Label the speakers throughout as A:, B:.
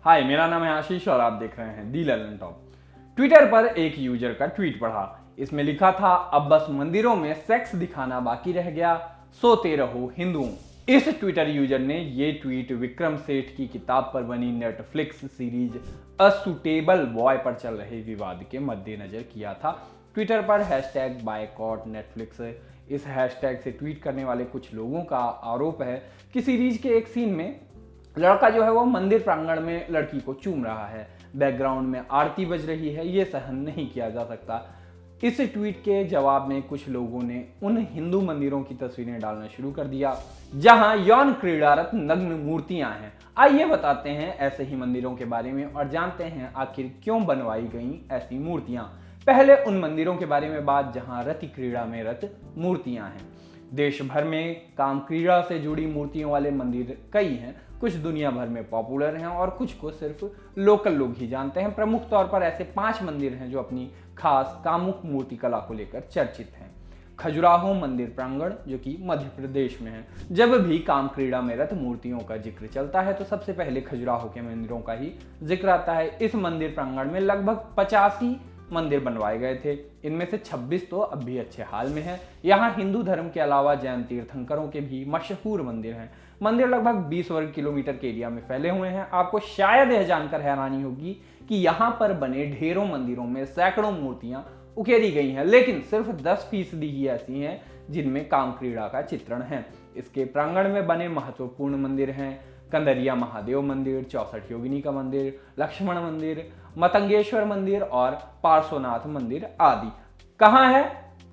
A: हाय, मेरा नाम है आशीष और आप देख रहे हैं दी ललन टॉप। ट्विटर पर एक यूजर का ट्वीट पढ़ा। इसमें लिखा था, अब बस मंदिरों में सेक्स दिखाना बाकी रह गया, सोते रहो हिंदुओं। इस ट्विटर यूजर ने ये ट्वीट विक्रम सेठ की किताब पर बनी Netflix series a suitable boy पर चल रहे विवाद के मद्देनजर किया था। ट्विटर पर हैशटैग बायकॉट नेटफ्लिक्स इस हैशटैग से ट्वीट करने वाले कुछ लोगों का आरोप है कि सीरीज के एक सीन में लड़का जो है वो मंदिर प्रांगण में लड़की को चूम रहा है, बैकग्राउंड में आरती बज रही है, ये सहन नहीं किया जा सकता। इस ट्वीट के जवाब में कुछ लोगों ने उन हिंदू मंदिरों की तस्वीरें डालना शुरू कर दिया जहां यौन क्रीड़ारत नग्न मूर्तियां हैं। आइए बताते हैं ऐसे ही मंदिरों के बारे में और जानते हैं आखिर क्यों बनवाई गई ऐसी मूर्तियां। पहले उन मंदिरों के बारे में बात जहां रति क्रीड़ा में रत मूर्तियां हैं। देश भर में काम क्रीड़ा से जुड़ी मूर्तियों वाले मंदिर कई हैं। कुछ दुनिया भर में पॉपुलर हैं और कुछ को सिर्फ लोकल लोग ही जानते हैं। प्रमुख तौर पर ऐसे 5 मंदिर हैं जो अपनी खास कामुक मूर्ति कला को लेकर चर्चित हैं। खजुराहो मंदिर प्रांगण, जो कि मध्य प्रदेश में है। जब भी काम क्रीड़ा में रत मूर्तियों का जिक्र चलता है तो सबसे पहले खजुराहो के मंदिरों का ही जिक्र आता है। इस मंदिर प्रांगण में लगभग 85 मंदिर बनवाए गए थे। इनमें से 26 तो अब भी अच्छे हाल में हैं। यहाँ हिंदू धर्म के अलावा जैन तीर्थंकरों के भी मशहूर मंदिर हैं। मंदिर लगभग 20 वर्ग किलोमीटर के एरिया में फैले हुए हैं। आपको शायद यह जानकर हैरानी होगी कि यहाँ पर बने ढेरों मंदिरों में सैकड़ों मूर्तियां उकेरी गई हैं, लेकिन सिर्फ 10% ही ऐसी हैं जिनमें काम क्रीड़ा का चित्रण है। इसके प्रांगण में बने महत्वपूर्ण मंदिर हैं कंदरिया महादेव मंदिर, 64 योगिनी का मंदिर, लक्ष्मण मंदिर, मतंगेश्वर मंदिर और पार्श्वनाथ मंदिर आदि। कहाँ है?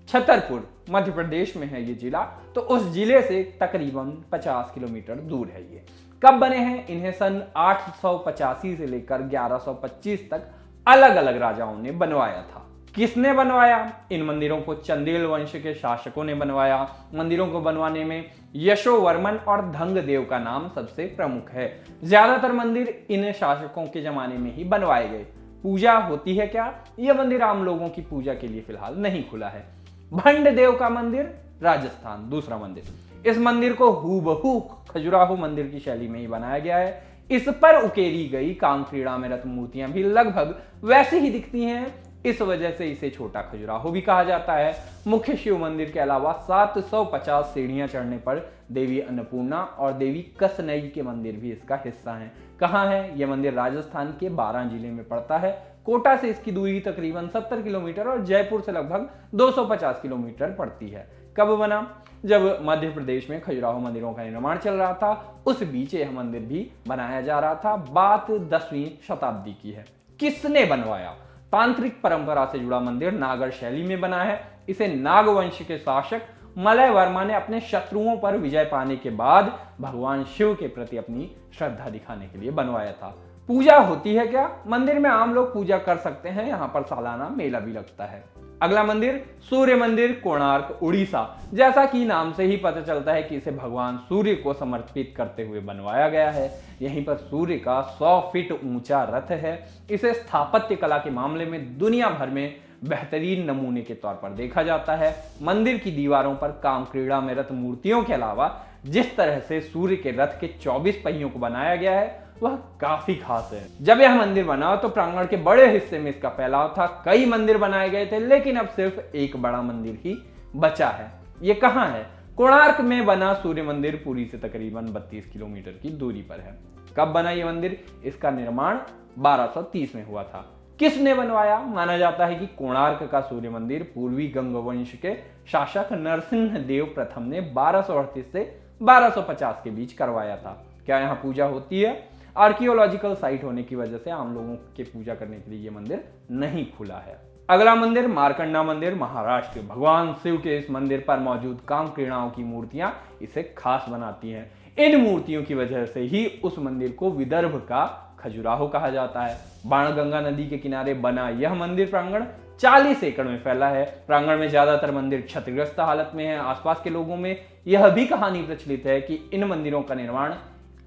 A: छतरपुर, मध्य प्रदेश में है ये जिला। तो उस जिले से तकरीबन 50 किलोमीटर दूर है ये। कब बने हैं? इन्हें सन 885 से लेकर 1125 तक अलग अलग राजाओं ने बनवाया था। किसने बनवाया? इन मंदिरों को चंदेल वंश के शासकों ने बनवाया। मंदिरों को बनवाने में यशोवर्मन और धंगदेव का नाम सबसे प्रमुख है। ज्यादातर मंदिर इन शासकों के जमाने में ही बनवाए गए। पूजा होती है क्या? यह मंदिर आम लोगों की पूजा के लिए फिलहाल नहीं खुला है। भंडदेव का मंदिर, राजस्थान, दूसरा मंदिर। इस मंदिर को हूबहू खजुराहो मंदिर की शैली में ही बनाया गया है। इस पर उकेरी गई काम क्रीड़ा में रत मूर्तियां भी लगभग वैसे ही दिखती हैं। इस वजह से इसे छोटा खजुराहो भी कहा जाता है। मुख्य शिव मंदिर के अलावा 750 सीढ़ियां चढ़ने पर देवी अन्नपूर्णा और देवी कसनई के मंदिर भी इसका हिस्सा हैं। कहाँ है यह मंदिर? राजस्थान के 12 जिले में पड़ता है। कोटा से इसकी दूरी तकरीबन 70 किलोमीटर और जयपुर से लगभग 250 किलोमीटर पड़ती है। कब बना? जब मध्य प्रदेश में खजुराहो मंदिरों का निर्माण चल रहा था, उस बीच यह मंदिर भी बनाया जा रहा था। बात 10वीं शताब्दी की है। किसने बनवाया? तांत्रिक परंपरा से जुड़ा मंदिर नागर शैली में बना है। इसे नागवंश के शासक मलय वर्मा ने अपने शत्रुओं पर विजय पाने के बाद भगवान शिव के प्रति अपनी श्रद्धा दिखाने के लिए बनवाया था। पूजा होती है क्या? मंदिर में आम लोग पूजा कर सकते हैं। यहाँ पर सालाना मेला भी लगता है। अगला मंदिर सूर्य मंदिर, कोणार्क, उड़ीसा। जैसा कि नाम से ही पता चलता है कि इसे भगवान सूर्य को समर्पित करते हुए बनवाया गया है। यहीं पर सूर्य का 100 फीट ऊंचा रथ है। इसे स्थापत्य कला के मामले में दुनिया भर में बेहतरीन नमूने के तौर पर देखा जाता है। मंदिर की दीवारों पर काम क्रीड़ा में रत मूर्तियों के अलावा जिस तरह से सूर्य के रथ के 24 पहियों को बनाया गया है वह काफी खास है। जब यह मंदिर बना तो प्रांगण के बड़े हिस्से में इसका फैलाव था। कई मंदिर बनाए गए थे, लेकिन अब सिर्फ एक बड़ा मंदिर ही बचा है। ये कहाँ है? कोणार्क में बना सूर्य मंदिर पुरी से तकरीबन 32 किलोमीटर की दूरी पर है। कब बना ये मंदिर? इसका निर्माण 1230 में हुआ था। किसने बनवाया? माना जाता है कि कोणार्क का सूर्य मंदिर पूर्वी गंग वंश के शासक नरसिंह देव प्रथम ने 1238 से 1250 के बीच करवाया था। क्या यहाँ पूजा होती है? आर्कियोलॉजिकल साइट होने की वजह से आम लोगों के पूजा करने के लिए यह मंदिर नहीं खुला है। अगला मंदिर मार्कंडा मंदिर, महाराष्ट्र। भगवान शिव के इस मंदिर पर मौजूद काम क्रीड़ाओं की मूर्तियां इसे खास बनाती हैं। इन मूर्तियों की वजह से ही उस मंदिर को विदर्भ का खजुराहो कहा जाता है। बाणगंगा नदी के किनारे बना यह मंदिर प्रांगण 40 एकड़ में फैला है। प्रांगण में ज्यादातर मंदिर क्षतिग्रस्त हालत में है। आसपास के लोगों में यह भी कहानी प्रचलित है कि इन मंदिरों का निर्माण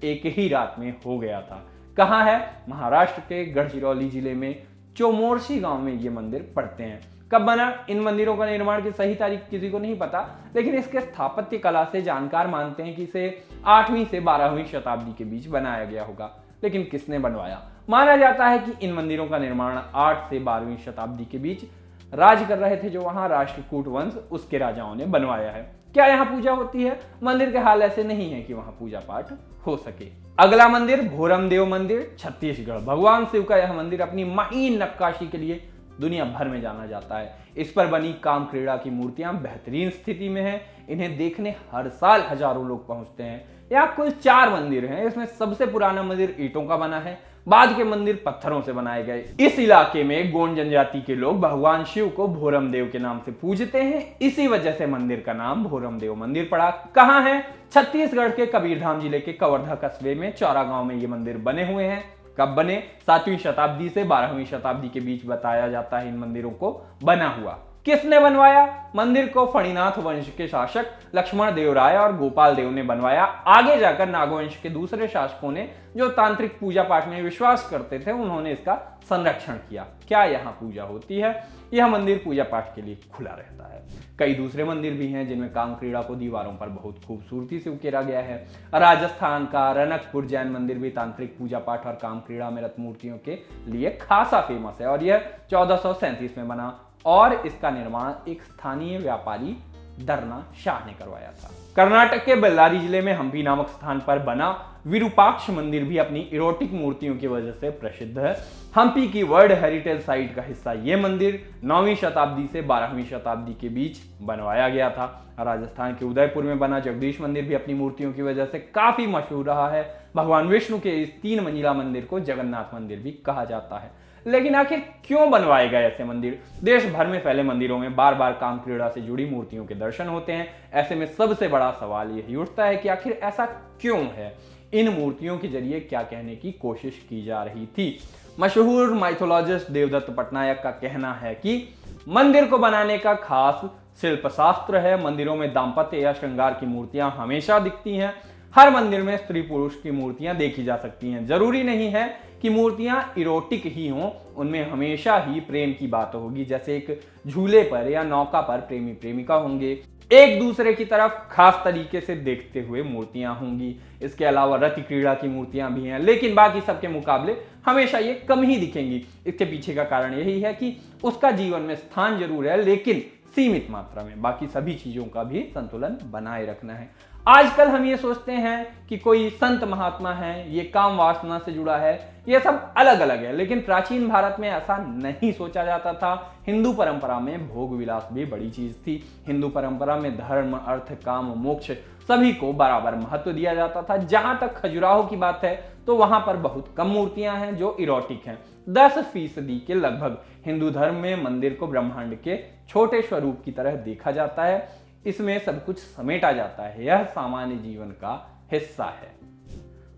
A: एक ही रात में हो गया था। कहाँ है? महाराष्ट्र के गढ़चिरौली जिले में चोमोर्शी गांव में ये मंदिर पड़ते हैं। कब बना? इन मंदिरों का निर्माण की सही तारीख किसी को नहीं पता, लेकिन इसके स्थापत्य कला से जानकार मानते हैं कि इसे 8वीं से 12वीं शताब्दी के बीच बनाया गया होगा। लेकिन किसने बनवाया? माना जाता है कि इन मंदिरों का निर्माण 8 से 12वीं शताब्दी के बीच राज कर रहे थे जो वहां राष्ट्रकूट वंश उसके राजाओं ने बनवाया है। क्या यहाँ पूजा होती है? मंदिर के हाल ऐसे नहीं है कि वहां पूजा पाठ हो सके। अगला मंदिर भोरमदेव मंदिर, छत्तीसगढ़। भगवान शिव का यह मंदिर अपनी महीन नक्काशी के लिए दुनिया भर में जाना जाता है। इस पर बनी काम क्रीड़ा की मूर्तियां बेहतरीन स्थिति में हैं। इन्हें देखने हर साल हजारों लोग पहुंचते हैं। यहाँ कुल 4 मंदिर हैं। इसमें सबसे पुराना मंदिर ईंटों का बना है, बाद के मंदिर पत्थरों से बनाए गए। इस इलाके में गोंड जनजाति के लोग भगवान शिव को भोरमदेव के नाम से पूजते हैं। इसी वजह से मंदिर का नाम भोरमदेव मंदिर पड़ा। कहाँ है? छत्तीसगढ़ के कबीरधाम जिले के कवर्धा कस्बे में चौरा गांव में ये मंदिर बने हुए हैं। कब बने? 7वीं शताब्दी से 12वीं शताब्दी के बीच बताया जाता है इन मंदिरों को बना हुआ। किसने बनवाया? मंदिर को फणिनाथ वंश के शासक लक्ष्मण देव राय और गोपाल देव ने बनवाया। आगे जाकर नागवंश के दूसरे शासकों ने, जो तांत्रिक पूजा पाठ में विश्वास करते थे, उन्होंने इसका संरक्षण किया। क्या यहाँ पूजा होती है? यह मंदिर पूजा पाठ के लिए खुला रहता है। कई दूसरे मंदिर भी हैं जिनमें काम क्रीड़ा को दीवारों पर बहुत खूबसूरती से उकेरा गया है। राजस्थान का रनकपुर जैन मंदिर भी तांत्रिक पूजा पाठ और काम क्रीड़ा में रत मूर्तियों के लिए खासा फेमस है और यह 1437 में बना और इसका निर्माण एक स्थानीय व्यापारी दरना शाह ने करवाया था। कर्नाटक के बेल्लारी जिले में हम्पी नामक स्थान पर बना विरूपाक्ष मंदिर भी अपनी इरोटिक मूर्तियों की वजह से प्रसिद्ध है। हम्पी की वर्ल्ड हेरिटेज साइट का हिस्सा यह मंदिर 9वीं शताब्दी से 12वीं शताब्दी के बीच बनवाया गया था। राजस्थान के उदयपुर में बना जगदीश मंदिर भी अपनी मूर्तियों की वजह से काफी मशहूर रहा है। भगवान विष्णु के इस 3 मंजिला मंदिर को जगन्नाथ मंदिर भी कहा जाता है। लेकिन आखिर क्यों बनवाए गए ऐसे मंदिर? देश भर में फैले मंदिरों में बार बार काम क्रीड़ा से जुड़ी मूर्तियों के दर्शन होते हैं। ऐसे में सबसे बड़ा सवाल यही उठता है कि आखिर ऐसा क्यों है? इन मूर्तियों के जरिए क्या कहने की कोशिश की जा रही थी? मशहूर माइथोलॉजिस्ट देवदत्त पटनायक का कहना है कि मंदिर को बनाने का खास शिल्प शास्त्र है। मंदिरों में दाम्पत्य या श्रृंगार की मूर्तियां हमेशा दिखती हैं। हर मंदिर में स्त्री पुरुष की मूर्तियां देखी जा सकती हैं। जरूरी नहीं है कि मूर्तियां इरोटिक ही हों, उनमें हमेशा ही प्रेम की बात होगी। जैसे एक झूले पर या नौका पर प्रेमी प्रेमिका होंगे, एक दूसरे की तरफ खास तरीके से देखते हुए मूर्तियां होंगी। इसके अलावा रति क्रीड़ा की मूर्तियां भी हैं, लेकिन बाकी सबके मुकाबले हमेशा ये कम ही दिखेंगी। इसके पीछे का कारण यही है कि उसका जीवन में स्थान जरूर है, लेकिन सीमित मात्रा में। बाकी सभी चीजों का भी संतुलन बनाए रखना है। आजकल हम ये सोचते हैं कि कोई संत महात्मा है, ये काम वासना से जुड़ा है, ये सब अलग अलग है, लेकिन प्राचीन भारत में ऐसा नहीं सोचा जाता था। हिंदू परंपरा में भोग विलास भी बड़ी चीज थी। हिंदू परंपरा में धर्म, अर्थ, काम, मोक्ष सभी को बराबर महत्व दिया जाता था। जहां तक खजुराहो की बात है तो वहां पर बहुत कम मूर्तियां हैं जो इरोटिक हैं। 10% के लगभग। हिंदू धर्म में मंदिर को ब्रह्मांड के छोटे स्वरूप की तरह देखा जाता है। इसमें सब कुछ समेटा जाता है। यह सामान्य जीवन का हिस्सा है।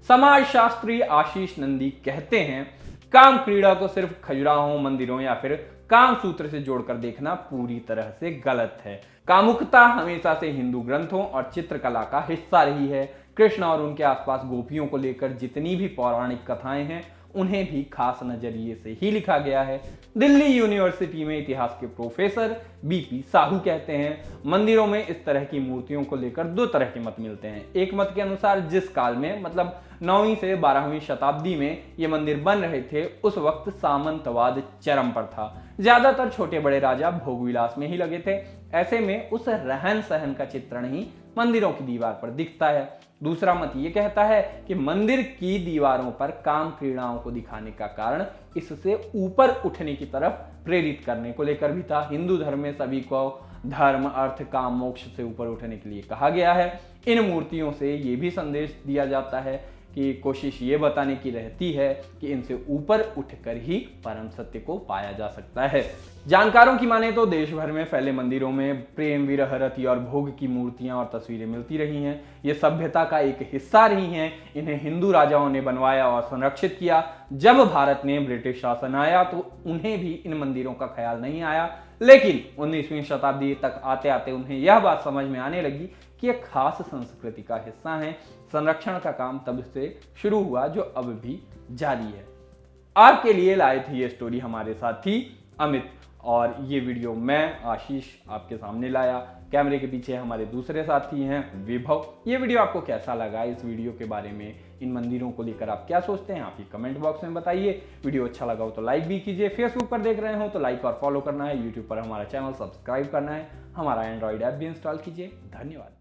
A: समाजशास्त्री आशीष नंदी कहते हैं, काम क्रीड़ा को सिर्फ खजुराहों, मंदिरों या फिर काम सूत्र से जोड़कर देखना पूरी तरह से गलत है। कामुकता हमेशा से हिंदू ग्रंथों और चित्रकला का हिस्सा रही है। कृष्ण और उनके आसपास गोपियों को लेकर जितनी भी पौराणिक कथाएं हैं, उन्हें भी खास नजरिए से ही लिखा गया है। दिल्ली यूनिवर्सिटी में इतिहास के प्रोफेसर बीपी साहू कहते हैं, मंदिरों में इस तरह की मूर्तियों को लेकर 2 तरह के मत मिलते हैं। एक मत के अनुसार जिस काल में, मतलब 9वीं से 12वीं शताब्दी में ये मंदिर बन रहे थे, उस वक्त सामंतवाद चरम पर था। ज्यादातर छोटे बड़े राजा भोग विलास में ही लगे थे। ऐसे में उस रहन सहन का चित्रण ही मंदिरों की दीवार पर दिखता है। दूसरा मत ये कहता है कि मंदिर की दीवारों पर काम क्रीड़ाओं को दिखाने का कारण इससे ऊपर उठने की तरफ प्रेरित करने को लेकर भी था। हिंदू धर्म में सभी को धर्म, अर्थ, काम, मोक्ष से ऊपर उठने के लिए कहा गया है। इन मूर्तियों से ये भी संदेश दिया जाता है कि कोशिश ये बताने की रहती है कि इनसे ऊपर उठकर ही परम सत्य को पाया जा सकता है। जानकारों की माने तो देश भर में फैले मंदिरों में प्रेम, विरह, रति और भोग की मूर्तियां और तस्वीरें मिलती रही हैं। ये सभ्यता का एक हिस्सा रही हैं। इन्हें हिंदू राजाओं ने बनवाया और संरक्षित किया। जब भारत में ब्रिटिश शासन आया तो उन्हें भी इन मंदिरों का ख्याल नहीं आया, लेकिन 19वीं शताब्दी तक आते आते उन्हें यह बात समझ में आने लगी कि एक खास संस्कृति का हिस्सा है। संरक्षण का काम तब से शुरू हुआ जो अब भी जारी है। आपके लिए लाए थे ये स्टोरी हमारे साथी अमित, और ये वीडियो मैं आशीष आपके सामने लाया। कैमरे के पीछे हमारे दूसरे साथी हैं विभव। ये वीडियो आपको कैसा लगा, इस वीडियो के बारे में, इन मंदिरों को लेकर आप क्या सोचते हैं, आप ये कमेंट बॉक्स में बताइए। वीडियो अच्छा लगा हो तो लाइक भी कीजिए, फेसबुक पर देख रहे हो तो लाइक और फॉलो करना है, यूट्यूब पर हमारा चैनल सब्सक्राइब करना है, हमारा एंड्रॉइड ऐप भी इंस्टॉल कीजिए। धन्यवाद।